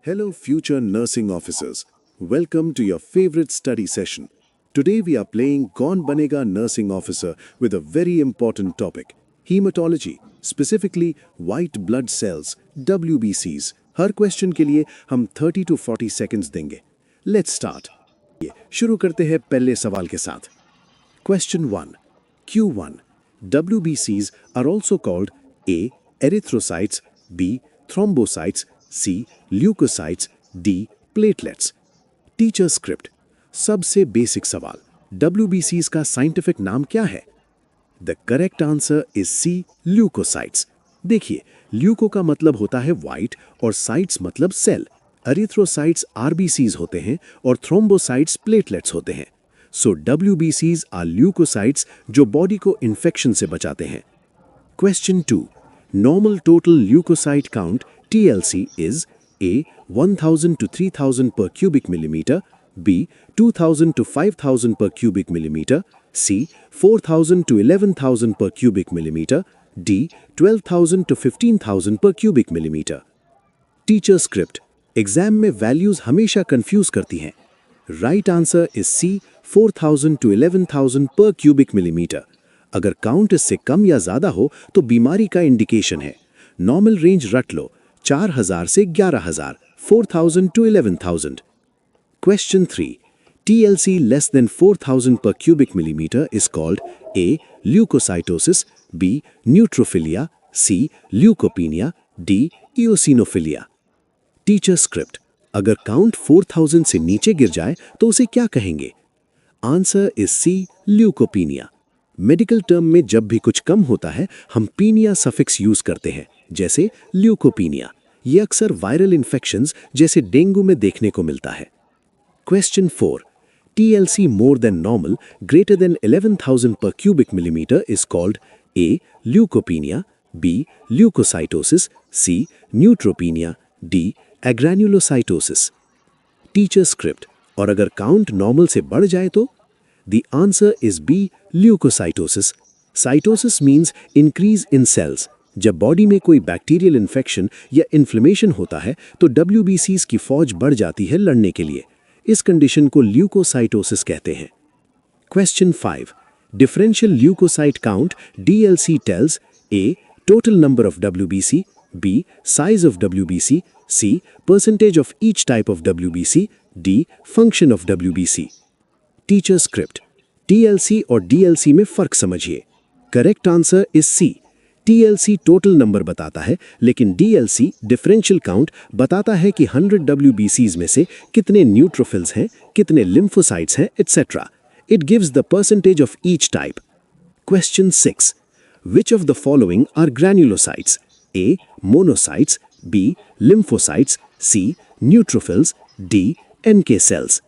Hello, future nursing officers. Welcome to your favorite study session. Today we are playing Kaun Banega Nursing Officer with a very important topic hematology, specifically white blood cells, WBCs. Her question के लिए हम 30 to 40 seconds देंगे. Let's start. शुरू करते हैं पहले सवाल के साथ. Question 1. Q1. WBCs are also called A. Erythrocytes, B. Thrombocytes, C. Leukocytes, D. Platelets. Teacher script. सबसे बेसिक सवाल, WBCs का साइंटिफिक नाम क्या है? The correct answer is C. Leukocytes. देखिए, ल्यूको का मतलब होता है व्हाइट और साइट्स मतलब सेल. एरिथ्रोसाइट्स RBCs होते हैं और थ्रोम्बोसाइट्स प्लेटलेट्स होते हैं. सो WBCs आर ल्यूकोसाइट्स जो बॉडी को इन्फेक्शन से बचाते हैं. Question 2. Normal total leucocyte count TLC is A. 1000 to 3000 per cubic millimeter, B. 2000 to 5000 per cubic millimeter, C. 4000 to 11000 per cubic millimeter, D. 12000 to 15000 per cubic millimeter. Teacher script. Exam में values हमेशा confuse करती हैं. Right answer is C. 4000 to 11000 per cubic millimeter. अगर count इससे कम या ज्यादा हो तो बीमारी का इंडिकेशन है. नॉर्मल रेंज रट लो, 4000 से 11000, 4000 to 11000. Question 3. TLC less than 4000 per cubic millimeter is called A. Leukocytosis, B. Neutrophilia, C. Leukopenia, D. Eosinophilia. Teacher script. अगर काउंट 4000 से नीचे गिर जाए तो उसे क्या कहेंगे? Answer is C. Leucopenia. Medical term में जब भी कुछ कम होता है हम पीनिया सफिक्स यूज करते हैं, जैसे ल्यूकोपीनिया. ये अक्सर वायरल इन्फेक्शंस जैसे डेंगू में देखने को मिलता है. Question 4. TLC more than normal greater than 11000 per cubic millimeter is called A. Leukopenia, B. Leukocytosis, C. Neutropenia, D. Agranulocytosis. Teacher script. और अगर काउंट नॉर्मल से बढ़ जाए तो? The answer is B. Leukocytosis. Cytosis means increase in cells. जब body में कोई bacterial infection या इन्फ्लेमेशन होता है तो WBCs की फौज बढ़ जाती है लड़ने के लिए. इस कंडीशन को ल्यूकोसाइटोसिस कहते हैं. Question 5. Differential leukocyte count DLC tells A. Total number of WBC, B. Size of WBC, C. Percentage of each type of WBC, D. Function of WBC. Teacher script. TLC और DLC में फर्क समझिए. Correct answer is C. TLC total number बताता है, लेकिन DLC differential count बताता है कि 100 WBCs में से कितने न्यूट्रोफिल्स हैं, कितने लिम्फोसाइट्स हैं, etc. It gives the percentage of each type. Question 6. Which of the following are granulocytes? A. Monocytes, B. Lymphocytes, C. Neutrophils, D. NK cells.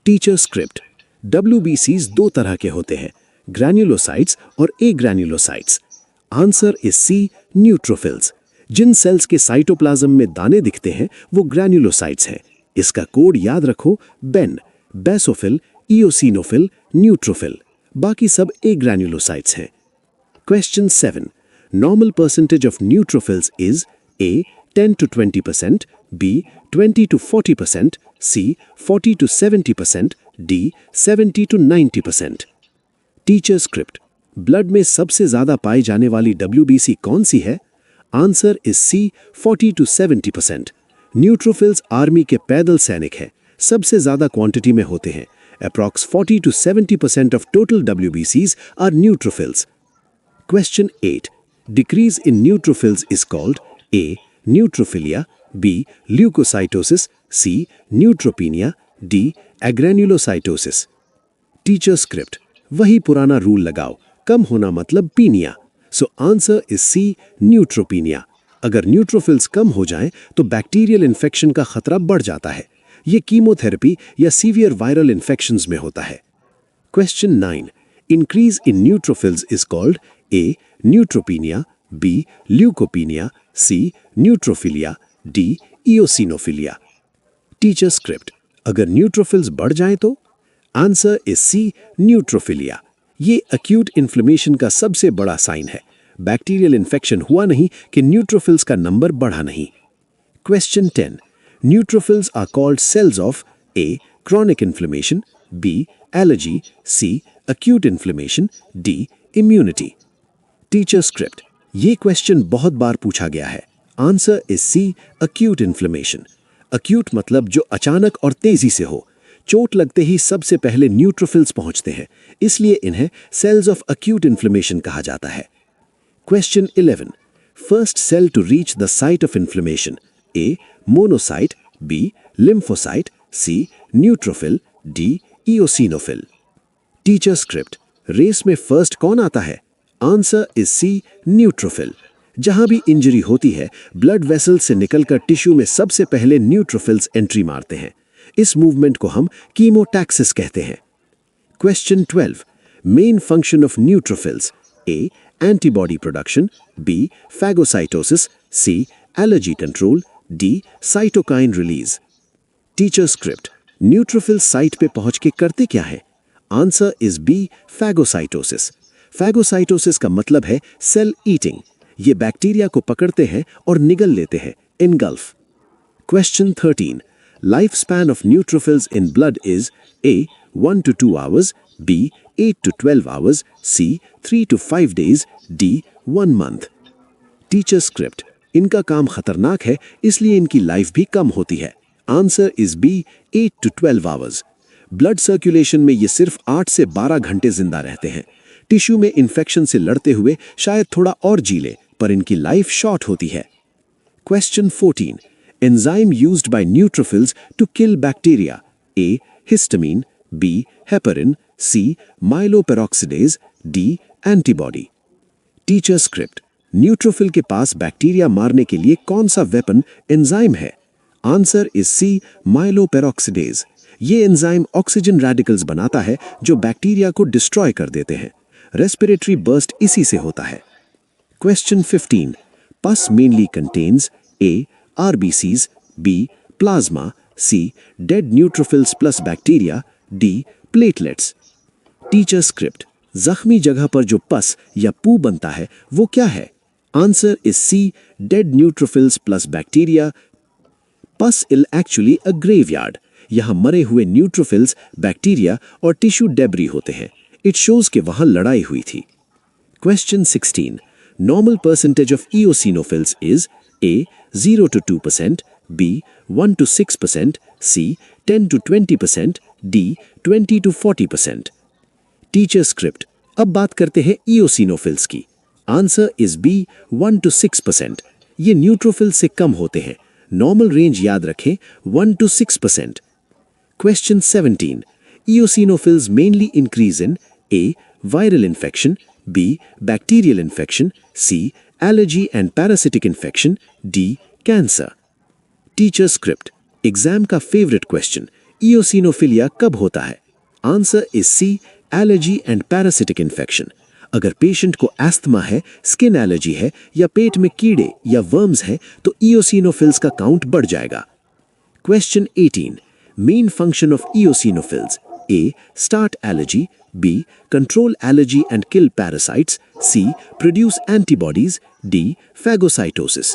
Teacher script. WBCs दो तरह के होते हैं, ग्रैन्युलोसाइट्स और agranulocytes. Answer is C. Neutrophils. जिन cells के cytoplasm में दाने दिखते हैं वो ग्रैन्युलोसाइट्स हैं. इसका कोड याद रखो, बेन, बेसोफिल, इओसिनोफिल, न्यूट्रोफिल. बाकी सब एग्रैन्युलोसाइट्स हैं. Question 7. Normal percentage of neutrophils is A. 10 to 20%, B. 20 to 40%, C. 40 to 70%, D. 70 to 90%. Teacher script. Blood में सबसे ज्यादा पाई जाने वाली WBC कौन सी है? Answer is C. 40 to 70%. Neutrophils army के पैदल सैनिक हैं, सबसे ज्यादा क्वांटिटी में होते हैं. Approx 40 to 70% of total WBCs are neutrophils. Question 8. Decrease in neutrophils is called A. Neutrophilia, B. Leukocytosis, C. Neutropenia, D. Agranulocytosis. Teacher script. वही पुराना रूल लगाओ, कम होना मतलब penia. So answer is C. Neutropenia. अगर न्यूट्रोफिल्स कम हो जाएं तो बैक्टीरियल इन्फेक्शन का खतरा बढ़ जाता है. ये कीमोथेरेपी या सीवियर वायरल इन्फेक्शंस में होता है. Question 9. Increase in neutrophils is called A. Neutropenia, B. Leucopenia, C. न्यूट्रोफिलिया, D. Eosinophilia. Teacher script. अगर न्यूट्रोफिल्स बढ़ जाएं तो? Answer is C. न्यूट्रोफिलिया. ये एक्यूट इन्फ्लेमेशन का सबसे बड़ा साइन है. बैक्टीरियल इन्फेक्शन हुआ नहीं कि न्यूट्रोफिल्स का नंबर बढ़ा नहीं. Question 10. Neutrophils are called cells of A. Chronic inflammation, B. Allergy, C. Acute inflammation, D. Immunity. Teacher script. ये क्वेश्चन बहुत बार पूछा गया है. Answer is C. Acute inflammation. Acute मतलब जो अचानक और तेजी से हो. चोट लगते ही सबसे पहले न्यूट्रोफिल्स पहुंचते हैं, इसलिए इन्हें सेल्स ऑफ acute inflammation कहा जाता है. Question 11. First cell to reach the site of inflammation. A. Monocyte, B. Lymphocyte, C. Neutrophil, D. Eosinophil. Teacher script. Race में फर्स्ट कौन आता है? Answer is C. न्यूट्रोफिल. जहां भी इंजरी होती है, ब्लड वेसल से निकलकर टिश्यू में सबसे पहले न्यूट्रोफिल्स एंट्री मारते हैं. इस मूवमेंट को हम कीमोटैक्सिस कहते हैं. Question 12. Main function of neutrophils. A. Antibody production, B. Phagocytosis, C. Allergy control, D. Cytokine release. Teacher script. Neutrophil site पे पहुंच के करते क्या है? Answer is B. Phagocytosis. Phagocytosis का मतलब है सेल ईटिंग. ये बैक्टीरिया को पकड़ते हैं और निगल लेते हैं. Engulf. Question 13. Life span of neutrophils in blood is a. 1 to 2 hours, B. 8 to 12 hours, C. 3 to 5 days, D. 1 month. Teacher script. इनका काम खतरनाक है, इसलिए इनकी लाइफ भी कम होती है. Answer is B. 8 to 12 hours. Blood circulation में ये सिर्फ 8 से 12 घंटे जिंदा रहते हैं. टिश्यू में इन्फेक्शन से लड़ते हुए शायद थोड़ा और जी ले, पर इनकी लाइफ शॉर्ट होती है. Question 14. Enzyme used by neutrophils to kill bacteria. A. Histamine, B. heparin, C. myeloperoxidase, D. antibody. Teacher script. Neutrophil के पास बैक्टीरिया मारने के लिए कौन सा वेपन एंजाइम है? Answer is C. myeloperoxidase. ये एंजाइम ऑक्सीजन रेडिकल्स बनाता है जो बैक्टीरिया को डिस्ट्रॉय कर देते हैं. रेस्पिरेटरी बर्स्ट इसी से होता है. क्वेश्चन 15. पस mainly contains A. RBCs, B. Plasma, C. Dead neutrophils plus bacteria, D. Platelets. Teacher script. जख्मी जगह पर जो पस या पू बनता है वो क्या है? Answer is C. Dead neutrophils plus bacteria. Pus is actually a graveyard. यहां मरे हुए न्यूट्रोफिल्स, बैक्टीरिया और टिश्यू डेब्री होते हैं. इट शोज कि वहां लड़ाई हुई थी. Question 16. Normal percentage of eosinophils is A. 0 to 2%, B. 1 to 6%, C. 10 to 20%, D. 20 to 40%. Teacher script. अब बात करते हैं इओसिनोफिल्स की. Answer is B. 1 to 6%. ये न्यूट्रोफिल से कम होते हैं. नॉर्मल रेंज याद रखें 1 to 6%. Question 17. Eosinophils mainly increase in A. Viral infection, B. Bacterial infection, C. allergy and parasitic infection, D. cancer. Teacher script. Exam का फेवरेट क्वेश्चन. इओसिनोफिलिया कब होता है? Answer is C. Allergy and parasitic infection. अगर patient को asthma है, skin allergy है या पेट में कीड़े या वर्म्स हैं तो इओसिनोफिल्स का काउंट बढ़ जाएगा. Question 18. Main function of eosinophils. A. start allergy, B. control allergy and kill parasites, C. produce antibodies, D. phagocytosis.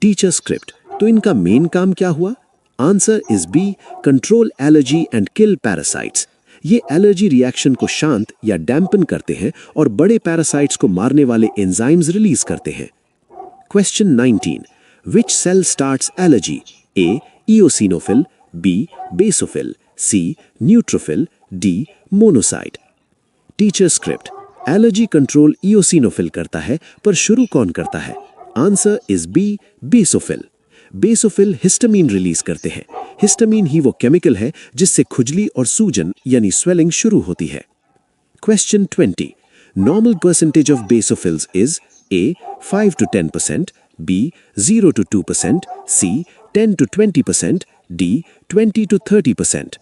Teacher script. तो इनका मेन काम क्या हुआ? Answer is B. Control allergy and kill parasites. ये allergy reaction को शांत या dampen करते हैं और बड़े पैरासाइट्स को मारने वाले एंजाइम्स रिलीज करते हैं. Question 19. Which cell starts allergy? A. eosinophil, B. basophil, C. Neutrophil, D. Monocyte. Teacher script. Allergy control eosinophil करता है, पर शुरू कौन करता है? Answer is B. Basophil. Basophil histamine release करते हैं. हिस्टामिन ही वो केमिकल है जिससे खुजली और सूजन यानी स्वेलिंग शुरू होती है. Question 20. Normal percentage of basophils is A. 5 to 10%, B. 0 to 2%, C. 10 to 20%, D. 20 to 30%.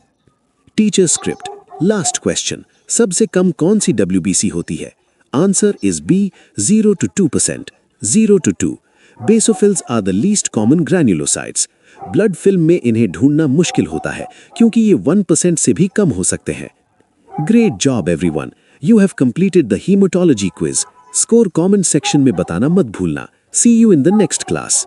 Teacher script. Last question. सबसे कम कौन सी WBC होती है? Answer is B. 0 to 2%. 0 to 2. Basophils are the least common granulocytes. Blood film में इन्हें ढूंढना मुश्किल होता है क्योंकि ये 1% से भी कम हो सकते हैं. Great job everyone. You have completed the haematology quiz. Score comment section में बताना मत भूलना. See you in the next class.